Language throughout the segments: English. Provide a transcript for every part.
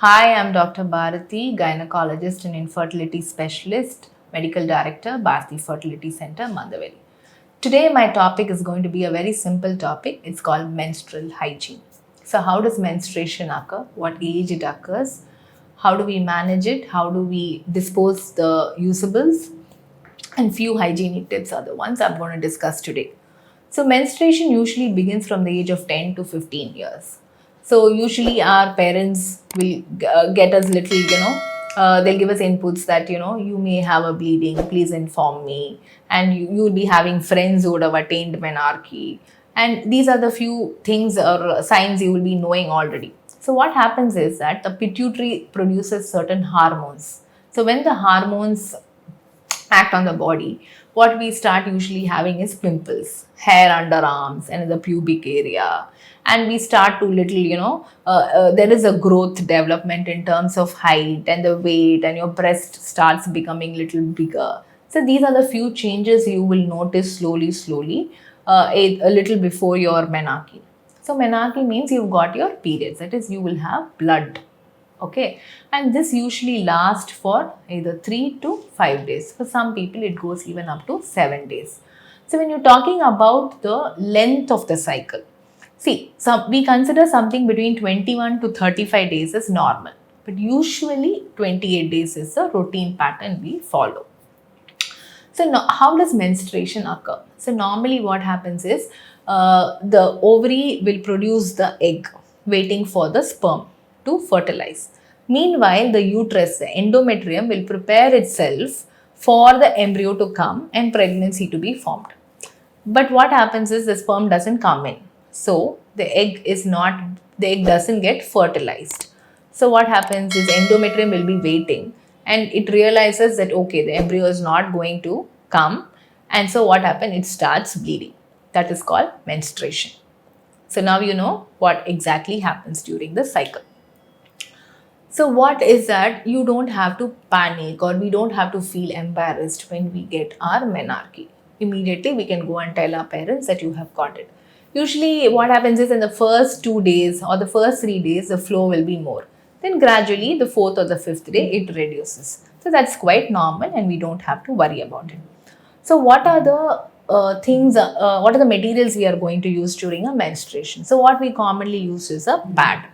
Hi, I'm Dr. Bharati, gynecologist and infertility specialist, medical director, Bharati Fertility Center, Mandaveri. Today, my topic is going to be a very simple topic. It's called menstrual hygiene. So, how does menstruation occur? What age it occurs? How do we manage it? How do we dispose the usables? And few hygienic tips are the ones I'm going to discuss today. So, menstruation usually begins from the age of 10 to 15 years. So, usually our parents will get us little, they'll give us inputs that, you may have a bleeding, please inform me. And you will be having friends who would have attained menarche. And these are the few things or signs you will be knowing already. So, what happens is that the pituitary produces certain hormones. So, when the hormones act on the body, what we start usually having is pimples, hair under arms and in the pubic area. And we start to little, there is a growth development in terms of height and the weight, and your breast starts becoming little bigger. So these are the few changes you will notice slowly, a little before your menarche. So menarche means you've got your periods, that is, you will have blood. Okay, and this usually lasts for either 3 to 5 days. For some people it goes even up to 7 days. So when you're talking about the length of the cycle, see, we consider something between 21 to 35 days as normal, but usually 28 days is the routine pattern we follow. So how does menstruation occur? So normally what happens is the ovary will produce the egg waiting for the sperm to fertilize. Meanwhile, the uterus, the endometrium, will prepare itself for the embryo to come and pregnancy to be formed. But what happens is the sperm doesn't come in. So the egg doesn't get fertilized. So what happens is endometrium will be waiting, and it realizes that okay, the embryo is not going to come. And so what happens? It starts bleeding. That is called menstruation. So now you know what exactly happens during the cycle. So, what is that? You don't have to panic or we don't have to feel embarrassed when we get our menarche. Immediately, we can go and tell our parents that you have got it. Usually, what happens is in the first 2 days or the first 3 days, the flow will be more. Then, gradually, the fourth or the fifth day, it reduces. So, that's quite normal and we don't have to worry about it. So, what are the what are the materials we are going to use during a menstruation? So, what we commonly use is a pad.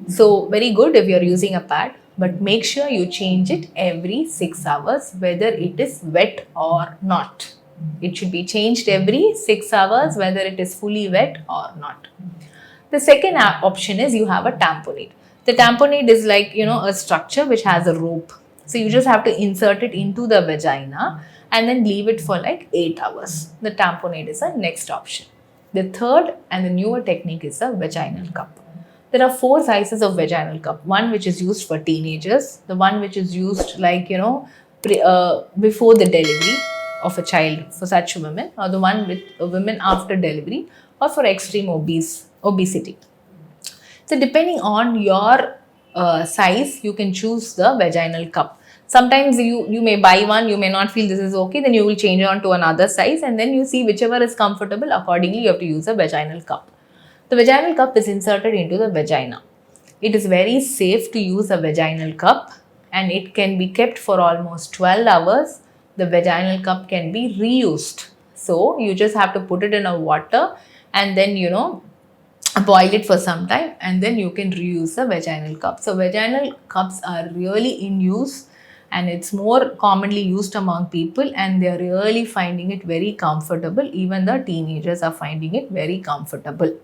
So, very good if you're using a pad, but make sure you change it every 6 hours, whether it is wet or not. It should be changed every 6 hours, whether it is fully wet or not. The second option is you have a tamponade. The tamponade is like, a structure which has a rope. So, you just have to insert it into the vagina and then leave it for like 8 hours. The tamponade is the next option. The third and the newer technique is the vaginal cup. There are four sizes of vaginal cup. One which is used for teenagers, the one which is used like, before the delivery of a child for such women, or the one with women after delivery or for extreme obesity. So depending on your size, you can choose the vaginal cup. Sometimes you may buy one, you may not feel this is okay, then you will change on to another size, and then you see whichever is comfortable. Accordingly, you have to use a vaginal cup. The vaginal cup is inserted into the vagina. It is very safe to use a vaginal cup, and it can be kept for almost 12 hours. The vaginal cup can be reused. So you just have to put it in a water and then boil it for some time, and then you can reuse the vaginal cup. So vaginal cups are really in use, and it's more commonly used among people, and they're really finding it very comfortable. Even the teenagers are finding it very comfortable.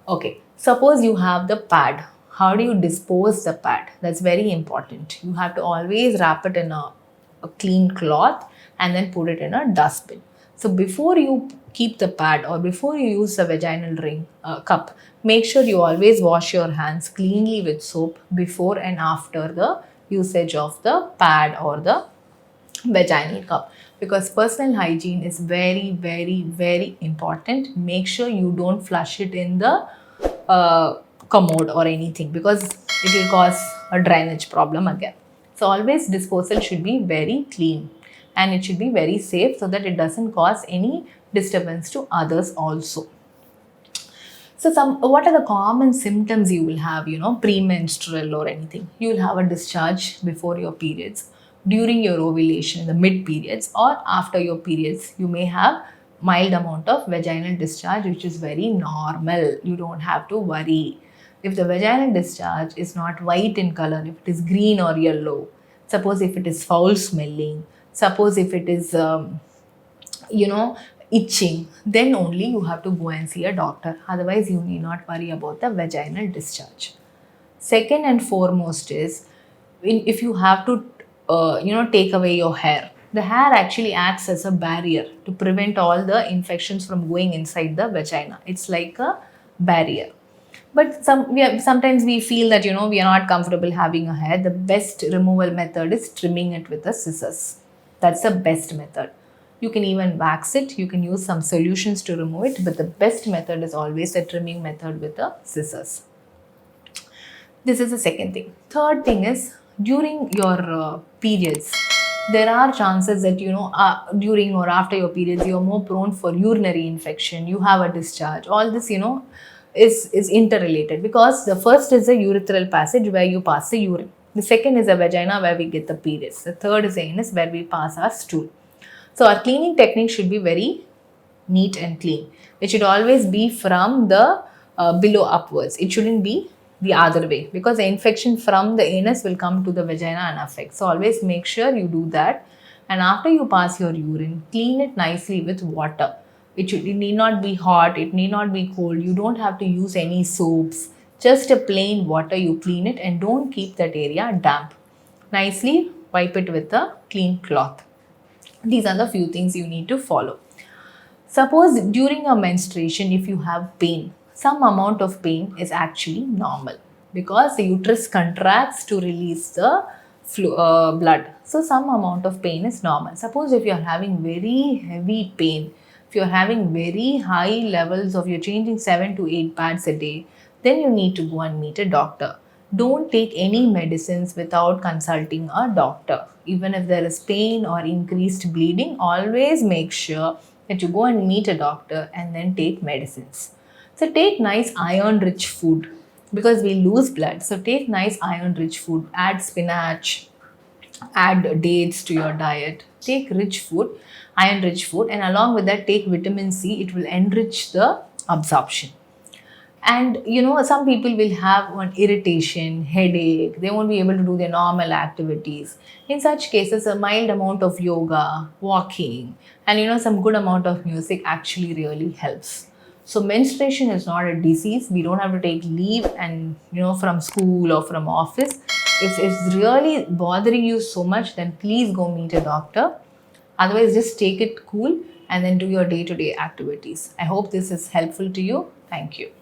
Okay, suppose you have the pad. How do you dispose the pad? That's very important. You have to always wrap it in a clean cloth and then put it in a dustbin. So before you keep the pad or before you use the vaginal ring cup, make sure you always wash your hands cleanly with soap before and after the usage of the pad or the vaginal cup, because personal hygiene is very important. Make sure you don't flush it in the commode or anything, because it will cause a drainage problem again. So always disposal should be very clean and it should be very safe so that it doesn't cause any disturbance to others also. So some what are the common symptoms you will have, premenstrual or anything? You will have a discharge before your periods, during your ovulation, in the mid periods, or after your periods. You may have mild amount of vaginal discharge, which is very normal. You don't have to worry. If the vaginal discharge is not white in color, if it is green or yellow, suppose if it is foul smelling, suppose if it is you know itching, then only you have to go and see a doctor. Otherwise you need not worry about the vaginal discharge. Second and foremost is, if you have to take away your hair, the hair actually acts as a barrier to prevent all the infections from going inside the vagina. It's like a barrier. But sometimes we feel that we are not comfortable having a hair. The best removal method is trimming it with the scissors. That's the best method. You can even wax it. You can use some solutions to remove it. But the best method is always the trimming method with the scissors. This is the second thing. Third thing is, during your periods, there are chances that during or after your periods you're more prone for urinary infection. You have a discharge. All this is interrelated, because the first is the urethral passage where you pass the urine. The second is the vagina where we get the periods. The third is the anus where we pass our stool. So our cleaning technique should be very neat and clean. It should always be from the below upwards. It shouldn't be the other way, because the infection from the anus will come to the vagina and affect. So always make sure you do that. And after you pass your urine, clean it nicely with water. It need not be hot, it need not be cold. You don't have to use any soaps. Just a plain water, you clean it, and don't keep that area damp. Nicely wipe it with a clean cloth. These are the few things you need to follow. Suppose during a menstruation, if you have pain, some amount of pain is actually normal, because the uterus contracts to release the blood. So some amount of pain is normal. Suppose if you are having very heavy pain, if you are having very high levels of, you're changing 7 to 8 pads a day, then you need to go and meet a doctor. Don't take any medicines without consulting a doctor. Even if there is pain or increased bleeding, always make sure that you go and meet a doctor and then take medicines. So take nice iron rich food, because we lose blood. So take nice iron rich food. Add spinach, add dates to your diet. Take rich food, iron rich food, and along with that take vitamin C. It will enrich the absorption. And some people will have one irritation, headache, they won't be able to do their normal activities. In such cases, a mild amount of yoga, walking, and some good amount of music actually really helps. So menstruation is not a disease. We don't have to take leave and from school or from office. If it's really bothering you so much, then please go meet a doctor. Otherwise, just take it cool and then do your day-to-day activities. I hope this is helpful to you. Thank you.